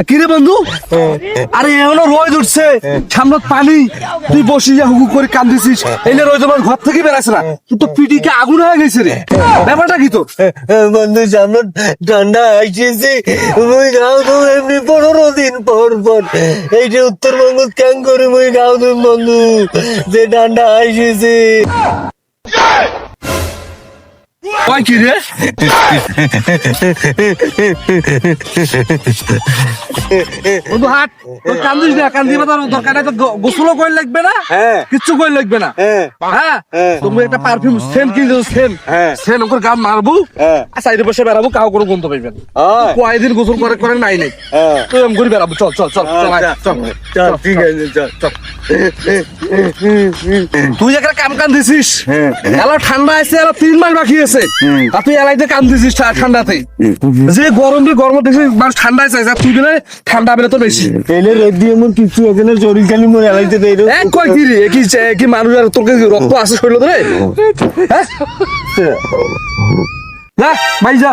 কিরে বন্ধু, আরে এখনো রোদ উঠছে, সামনে পানি, তুই বসিয়া হুকু করে কান্দিছিস, এলে রোদ আমার ঘর থেকে বেড়াচ্ছে না, তুই তো পিটিকে আগুন হয়ে গেছে রে, ব্যাপারটা কি তোর? বন্ধু সামনে ঠান্ডা আসছে, মুই গাও তো এমনি 15 দিন পর পর এই যে উত্তরবঙ্গ ক্যাং করে মুই গাও তো বন্ধু যে ঠান্ডা আসছে। কয় কি রে? বন্ধু হাট, তোর কান্দিস না, কান্দিবা তার দরকার নাই, তো গোসলও করে লাগবে না, কিচ্ছু করে লাগবে না। হ্যাঁ, তুমি একটা পারফিউম সেন্ট কিনে দাও, সেন্ট ওকে গাম মারবো, আর সাইডে বসে বেড়াবো, কাউ কোনো গন্ধ পাইবেন। কয়দিন গোসল করে করে নাই নাই, তুই এম করে বেড়াবো, চল চল চল চল চল চল ঠিক আছে চল চল। তুই একটা কাম কান দিছিস, এলা ঠান্ডা আছে, এলা 3 মাস বাকি আছে, আর তুই এলাইতে কাম দিছিস ঠান্ডাতে, যে গরম দিয়ে গরম দেখছিস মানুষ ঠান্ডায় চাইছে, তুই দিলে ঠান্ডা বেড়ে তো বেশি। এলে রোদ দিয়ে মোর কিছু এখানে শরীর খালি মোর এলাইতে দেই রে। কয় কি রে, কি মানুষ আর তোর কাছে রক্ত আছে শরীর ধরে? হ্যাঁ, যা ভাই যা।